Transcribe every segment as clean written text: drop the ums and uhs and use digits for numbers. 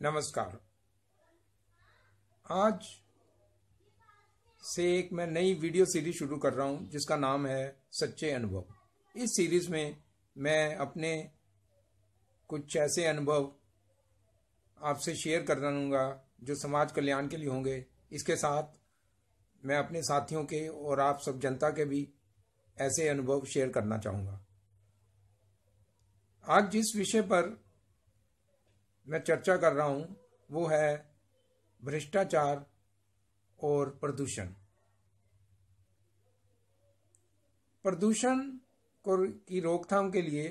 नमस्कार। आज से एक मैं नई वीडियो सीरीज शुरू कर रहा हूं जिसका नाम है सच्चे अनुभव। इस सीरीज में मैं अपने कुछ ऐसे अनुभव आपसे शेयर कर रहूँगा जो समाज कल्याण के लिए होंगे। इसके साथ मैं अपने साथियों के और आप सब जनता के भी ऐसे अनुभव शेयर करना चाहूँगा। आज जिस विषय पर मैं चर्चा कर रहा हूँ वो है भ्रष्टाचार और प्रदूषण। प्रदूषण की रोकथाम के लिए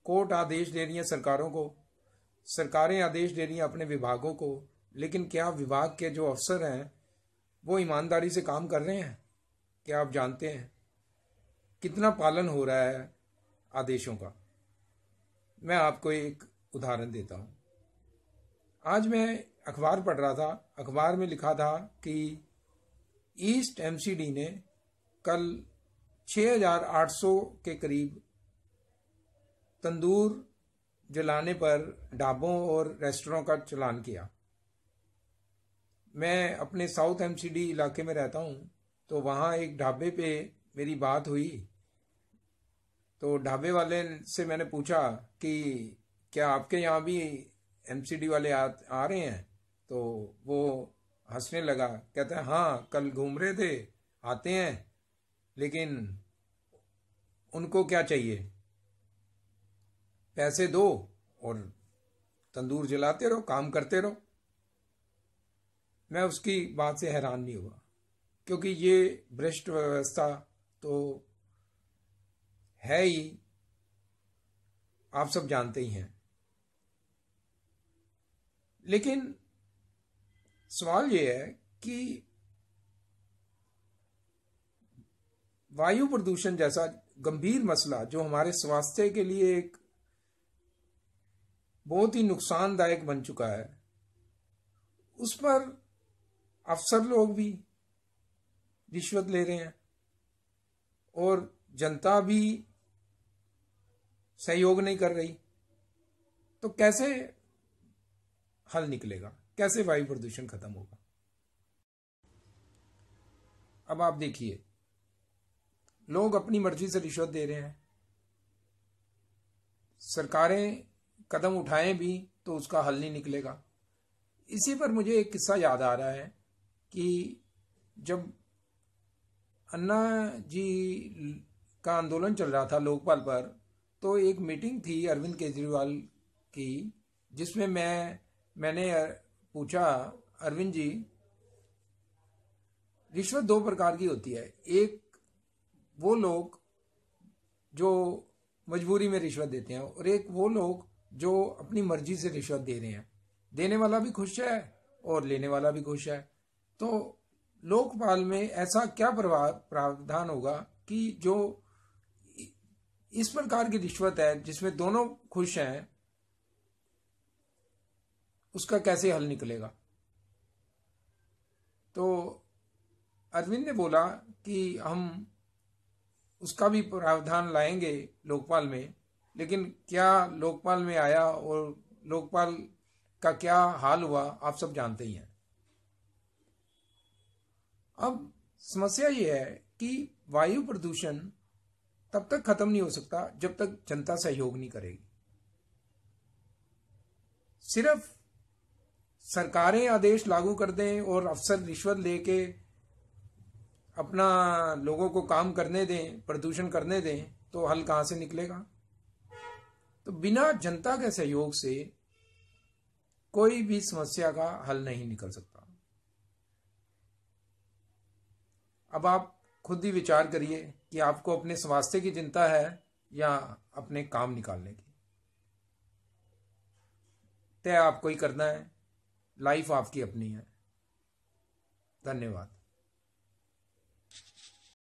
कोर्ट आदेश दे रही हैं सरकारों को, सरकारें आदेश दे रही हैं अपने विभागों को, लेकिन क्या विभाग के जो अफसर हैं वो ईमानदारी से काम कर रहे हैं? क्या आप जानते हैं कितना पालन हो रहा है आदेशों का? मैं आपको एक उदाहरण देता हूँ। आज मैं अखबार पढ़ रहा था, अखबार में लिखा था कि ईस्ट एमसीडी ने कल 6800 के करीब तंदूर जलाने पर ढाबों और रेस्टोरों का चालान किया। मैं अपने साउथ एमसीडी इलाके में रहता हूँ, तो वहाँ एक ढाबे पे मेरी बात हुई। तो ढाबे वाले से मैंने पूछा कि क्या आपके यहाँ भी एमसीडी वाले आ रहे हैं? तो वो हंसने लगा, कहता है हाँ, कल घूम रहे थे, आते हैं, लेकिन उनको क्या चाहिए, पैसे दो और तंदूर जलाते रहो, काम करते रहो। मैं उसकी बात से हैरान नहीं हुआ, क्योंकि ये भ्रष्ट व्यवस्था तो है ही, आप सब जानते ही हैं। लेकिन सवाल ये है कि वायु प्रदूषण जैसा गंभीर मसला जो हमारे स्वास्थ्य के लिए एक बहुत ही नुकसानदायक बन चुका है, उस पर अफसर लोग भी रिश्वत ले रहे हैं और जनता भी सहयोग नहीं कर रही। तो कैसे हल निकलेगा? कैसे वायु प्रदूषण खत्म होगा? अब आप देखिए, लोग अपनी मर्जी से रिश्वत दे रहे हैं, सरकारें कदम उठाएं भी तो उसका हल नहीं निकलेगा। इसी पर मुझे एक किस्सा याद आ रहा है कि जब अन्ना जी का आंदोलन चल रहा था लोकपाल पर, तो एक मीटिंग थी अरविंद केजरीवाल की, जिसमें मैंने पूछा, अरविंद जी, रिश्वत दो प्रकार की होती है। एक वो लोग जो मजबूरी में रिश्वत देते हैं और एक वो लोग जो अपनी मर्जी से रिश्वत दे रहे हैं। देने वाला भी खुश है और लेने वाला भी खुश है। तो लोकपाल में ऐसा क्या प्रावधान होगा कि जो इस प्रकार की रिश्वत है जिसमें दोनों खुश हैं, उसका कैसे हल निकलेगा? तो अरविंद ने बोला कि हम उसका भी प्रावधान लाएंगे लोकपाल में, लेकिन क्या लोकपाल में आया और लोकपाल का क्या हाल हुआ आप सब जानते ही हैं। अब समस्या ये है कि वायु प्रदूषण तब तक खत्म नहीं हो सकता जब तक जनता सहयोग नहीं करेगी। सिर्फ सरकारें आदेश लागू कर दें और अफसर रिश्वत लेके अपना लोगों को काम करने दें, प्रदूषण करने दें, तो हल कहां से निकलेगा? तो बिना जनता के सहयोग से कोई भी समस्या का हल नहीं निकल सकता। अब आप खुद ही विचार करिए कि आपको अपने स्वास्थ्य की चिंता है या अपने काम निकालने की। तय आपको ही करना है, लाइफ आपकी अपनी है। धन्यवाद।